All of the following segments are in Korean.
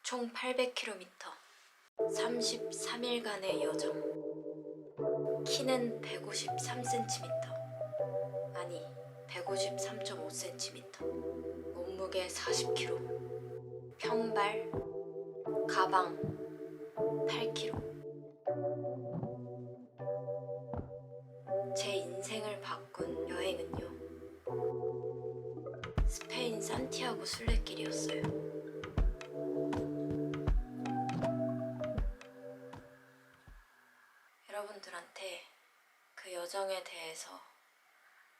총 800km, 33일간의 여정. 키는 153cm, 아니 153.5cm. 몸무게 40kg. 평발, 가방 8kg. 제 인생을 바꾼 여행은요, 스페인 산티아고 순례길이었어요. 여러분들한테 그 여정에 대해서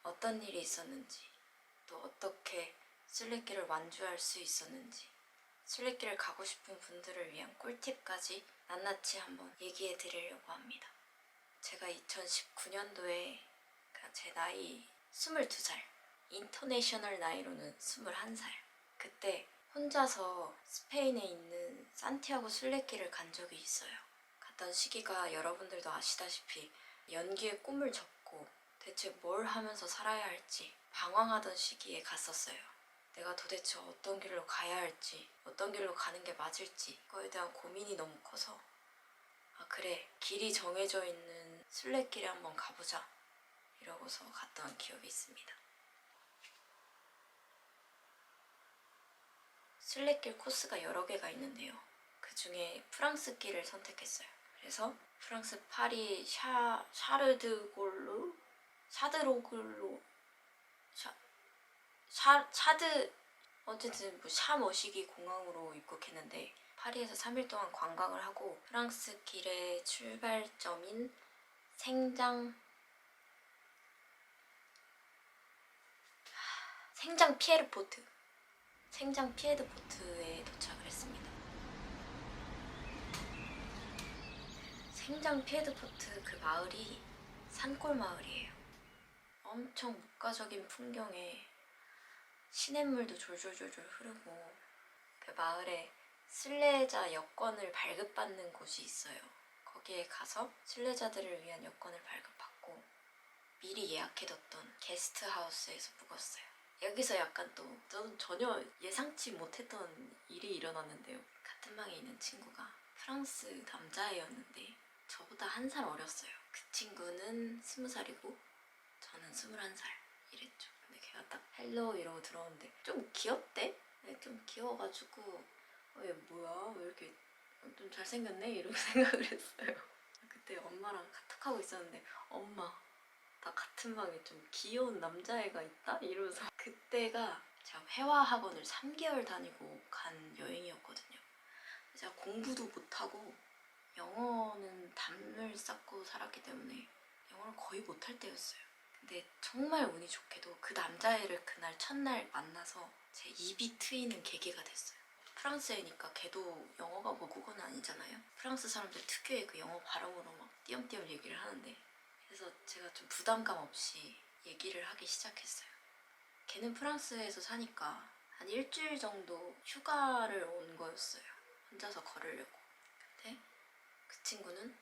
어떤 일이 있었는지, 또 어떻게 순례길을 완주할 수 있었는지, 순례길을 가고 싶은 분들을 위한 꿀팁까지 낱낱이 한번 얘기해 드리려고 합니다. 제가 2019년도에 제 나이 22살, 인터내셔널 나이로는 21살, 그때 혼자서 스페인에 있는 산티아고 순례길을 간 적이 있어요. 갔던 시기가 여러분들도 아시다시피 연기의 꿈을 접고 대체 뭘 하면서 살아야 할지 방황하던 시기에 갔었어요. 내가 도대체 어떤 길로 가야 할지, 어떤 길로 가는 게 맞을지 그거에 대한 고민이 너무 커서 그래, 길이 정해져 있는 순례길에 한번 가보자 이러고서 갔던 기억이 있습니다. 순례길 코스가 여러 개가 있는데요, 그 중에 프랑스 길을 선택했어요. 그래서 프랑스 파리 샤르드골루? 샤드로글로 샤드 어쨌든 샤머시기 공항으로 입국했는데, 파리에서 3일 동안 관광을 하고 프랑스 길의 출발점인 생장 피에르포트에 도착을 했습니다. 생장 피에르포트 그 마을이 산골 마을이에요. 엄청 목가적인 풍경에 시냇물도 졸졸졸졸 흐르고, 그 마을에 순례자 여권을 발급받는 곳이 있어요. 거기에 가서 순례자들을 위한 여권을 발급받고 미리 예약해뒀던 게스트하우스에서 묵었어요. 여기서 약간 또 저는 전혀 예상치 못했던 일이 일어났는데요. 같은 방에 있는 친구가 프랑스 남자애였는데 저보다 1살 어렸어요. 그 친구는 20살이고 저는 21살 이랬죠. 근데 걔가 딱 헬로 이러고 들어오는데 좀 귀엽대? 네, 좀 귀여워가지고 얘 뭐야? 왜 이렇게 좀 잘생겼네? 이러고 생각을 했어요. 그때 엄마랑 카톡하고 있었는데 엄마, 나 같은 방에 좀 귀여운 남자애가 있다? 이러면서 그때가 제가 회화 학원을 3개월 다니고 간 여행이었거든요. 제가 공부도 못하고 영어는 담을 쌓고 살았기 때문에 영어를 거의 못할 때였어요. 근데 정말 운이 좋게도 그 남자애를 그날 첫날 만나서 제 입이 트이는 계기가 됐어요. 프랑스애니까 걔도 영어가 모국어는 아니잖아요. 프랑스 사람들 특유의 그 영어 발음으로 막 띄엄띄엄 얘기를 하는데, 그래서 제가 좀 부담감 없이 얘기를 하기 시작했어요. 걔는 프랑스에서 사니까 한 일주일 정도 휴가를 온 거였어요. 혼자서 걸으려고. 근데 그 친구는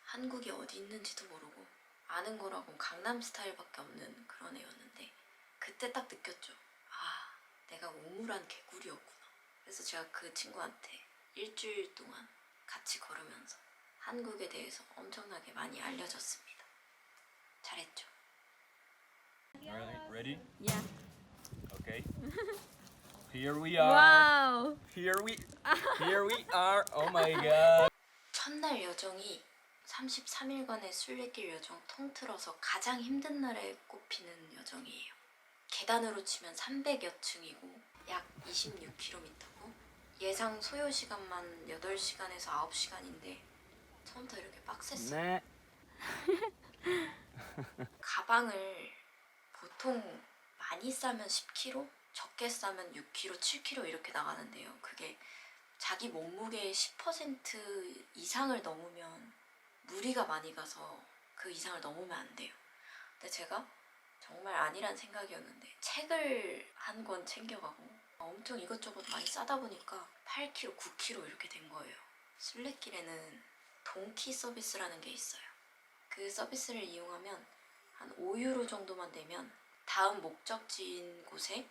한국이 어디 있는지도 모르고 아는 거라고 강남 스타일밖에 없는 그런 애였는데, 그때 딱 느꼈죠. 아, 내가 우물한 개구리였구나. 그래서 제가 그 친구한테 일주일 동안 같이 걸으면서 한국에 대해서 엄청나게 많이 알려줬습니다. 잘했죠? Alright, ready? Yeah. Okay. Here we are. Wow. Here we are. Oh my god. 첫날 여정이 33일간의 순례길 여정 통틀어서 가장 힘든 날에 꼽히는 여정이에요. 계단으로 치면 300여 층이고 약 26km고 예상 소요 시간만 8시간에서 9시간인데 처음부터 이렇게 빡셌어요. 네. 가방을 보통 많이 싸면 10kg, 적게 싸면 6kg, 7kg 이렇게 나가는데요. 그게 자기 몸무게의 10% 이상을 넘으면 무리가 많이 가서 그 이상을 넘으면 안 돼요. 근데 제가 정말 아니란 생각이었는데 책을 한 권 챙겨가고 엄청 이것저것 많이 싸다 보니까 8kg, 9kg 이렇게 된 거예요. 순례길에는 동키 서비스라는 게 있어요. 그 서비스를 이용하면 한 5유로 정도만 내면 다음 목적지인 곳에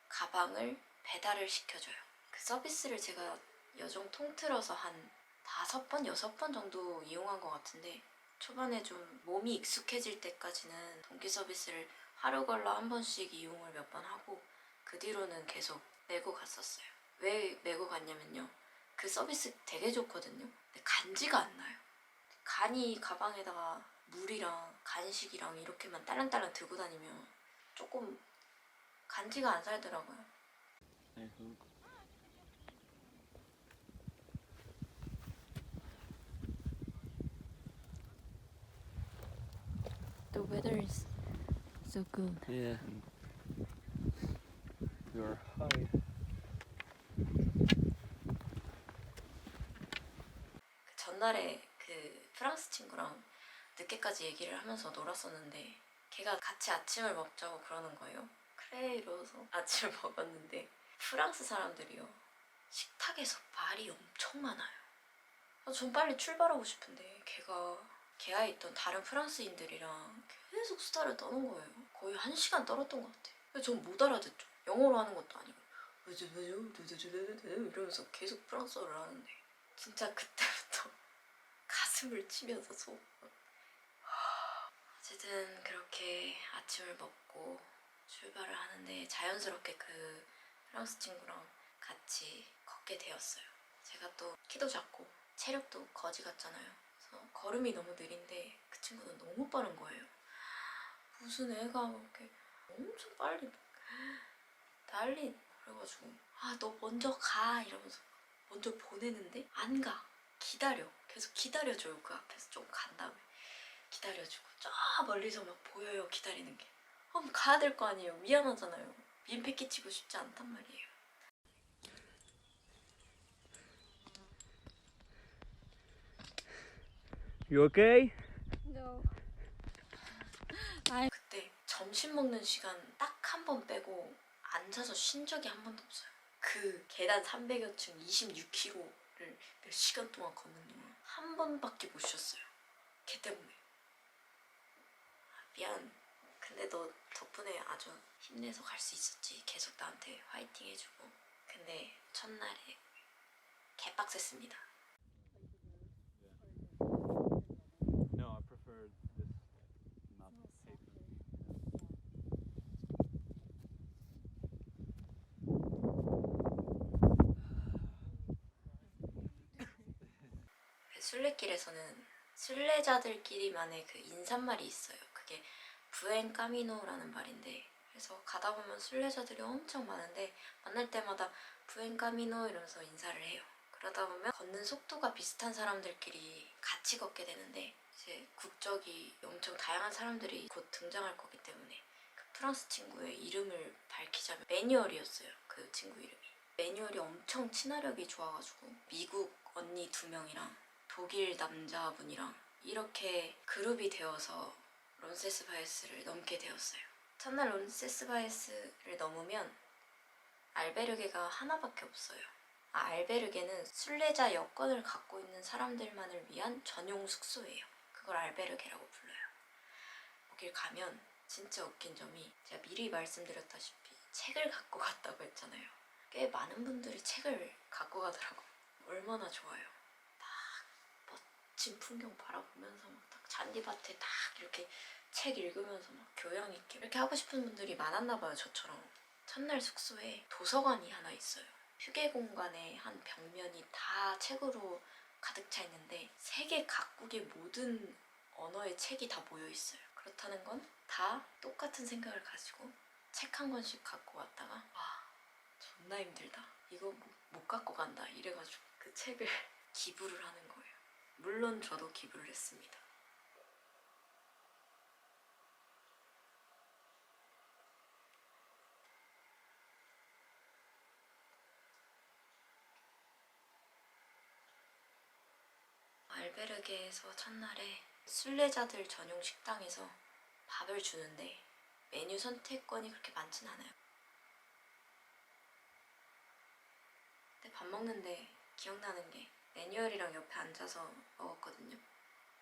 가방을 배달을 시켜줘요. 그 서비스를 제가 여정 통틀어서 한 5번, 6번 정도 이용한 것 같은데 초반에 좀 몸이 익숙해질 때까지는 동기 서비스를 하루 걸러 한 번씩 이용을 몇 번 하고 그 뒤로는 계속 메고 갔었어요. 왜 메고 갔냐면요. 그 서비스 되게 좋거든요. 근데 간지가 안 나요. 간이 가방에다가 물이랑 간식이랑 이렇게만 딸랑딸랑 들고 다니면 조금 간지가 안 살더라고요. I hope. The weather is so good. Yeah. You're high. 그 전날에 그 프랑스 친구랑 늦게까지 얘기를 하면서 놀았었는데 걔가 같이 아침을 먹자고 그러는 거예요. 그래 이러면서 아침을 먹었는데 프랑스 사람들이요. 식탁에서 말이 엄청 많아요. 전 빨리 출발하고 싶은데 걔가 있던 다른 프랑스인들이랑 계속 수다를 떠는 거예요. 거의 1시간 떨었던 것 같아요. 근데 전 못 알아듣죠. 영어로 하는 것도 아니고 이러면서 계속 프랑스어를 하는데 진짜 그때부터 가슴을 치면서 어쨌든 그렇게 아침을 먹고 출발을 하는데 자연스럽게 그 프랑스 친구랑 같이 걷게 되었어요. 제가 또 키도 작고 체력도 거지 같잖아요. 그래서 걸음이 너무 느린데 그 친구는 너무 빠른 거예요. 무슨 애가 막 이렇게 엄청 빨리 난리. 그래가지고 너 먼저 가 이러면서 먼저 보내는데 안 가. 기다려. 계속 기다려줘요. 그 앞에서 좀 간 다음에 기다려주고 저 멀리서 막 보여요. 기다리는 게. 그럼 가야 될 거 아니에요. 미안하잖아요. 민폐 끼치고 싶지 않단 말이에요. You okay? No. 그때 점심 먹는 시간 딱 한 번 빼고 앉아서 쉰 적이 한 번도 없어요. 그 계단 300여 층 26km를 몇 시간 동안 걷는 동안 한 번밖에 못 쉬었어요. 걔 때문에. 미안. 근데 너 덕분에 아주 힘내서 갈 수 있었지. 계속 나한테 화이팅 해주고. 근데 첫날에 개빡셌습니다. No, I prefer this not paper. 순례길에서는 순례자들끼리만의 그 인사말이 있어요. 그게 부엔카미노라는 말인데 그래서 가다 보면 순례자들이 엄청 많은데 만날 때마다 부엔카미노 이러면서 인사를 해요. 그러다 보면 걷는 속도가 비슷한 사람들끼리 같이 걷게 되는데 이제 국적이 엄청 다양한 사람들이 곧 등장할 거기 때문에 그 프랑스 친구의 이름을 밝히자면 매뉴얼이었어요. 그 친구 이름이. 매뉴얼이 엄청 친화력이 좋아가지고 미국 언니 2명이랑 독일 남자분이랑 이렇게 그룹이 되어서 론세스바이스를 넘게 되었어요. 첫날 론세스바이스를 넘으면 알베르게가 하나밖에 없어요. 알베르게는 순례자 여권을 갖고 있는 사람들만을 위한 전용 숙소예요. 그걸 알베르게라고 불러요. 거길 가면 진짜 웃긴 점이 제가 미리 말씀드렸다시피 책을 갖고 갔다고 했잖아요. 꽤 많은 분들이 책을 갖고 가더라고요. 얼마나 좋아요. 멋진 풍경 바라보면서 막 딱 잔디밭에 딱 이렇게 책 읽으면서 막 교양 있게 이렇게 하고 싶은 분들이 많았나 봐요. 저처럼. 첫날 숙소에 도서관이 하나 있어요. 휴게 공간에 한 벽면이 다 책으로 가득 차 있는데 세계 각국의 모든 언어의 책이 다 모여 있어요. 그렇다는 건 다 똑같은 생각을 가지고 책 한 권씩 갖고 왔다가 존나 힘들다. 이거 못 갖고 간다. 이래가지고 그 책을 기부를 하는 거예요. 물론 저도 기부를 했습니다. 알베르게에서 첫날에 순례자들 전용 식당에서 밥을 주는데 메뉴 선택권이 그렇게 많진 않아요. 근데 밥 먹는데 기억나는 게 매뉴얼이랑 옆에 앉아서 먹었거든요.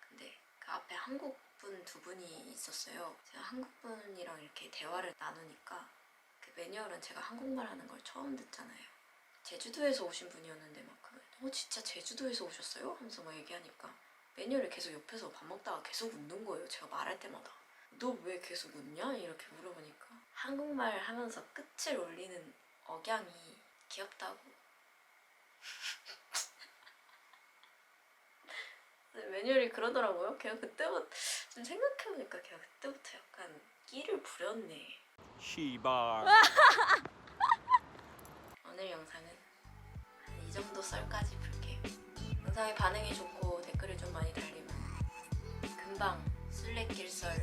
근데 그 앞에 한국분 2분이 있었어요. 제가 한국분이랑 이렇게 대화를 나누니까 그 매뉴얼은 제가 한국말 하는 걸 처음 듣잖아요. 제주도에서 오신 분이었는데 막 그 진짜 제주도에서 오셨어요? 하면서 막 얘기하니까 매니저를 계속 옆에서 밥 먹다가 계속 웃는 거예요. 제가 말할 때마다. 너 왜 계속 웃냐? 이렇게 물어보니까 한국말 하면서 끝을 올리는 억양이 귀엽다고. 매니저이 그러더라고요. 걔가 그때부터 좀 생각해보니까 걔가 그때부터 약간 끼를 부렸네. 시발. 오늘 영상은 한 이 정도 썰까지 풀게요. 영상에 반응이 좋고 댓글을 좀 많이 달리면 금방 술래길 썰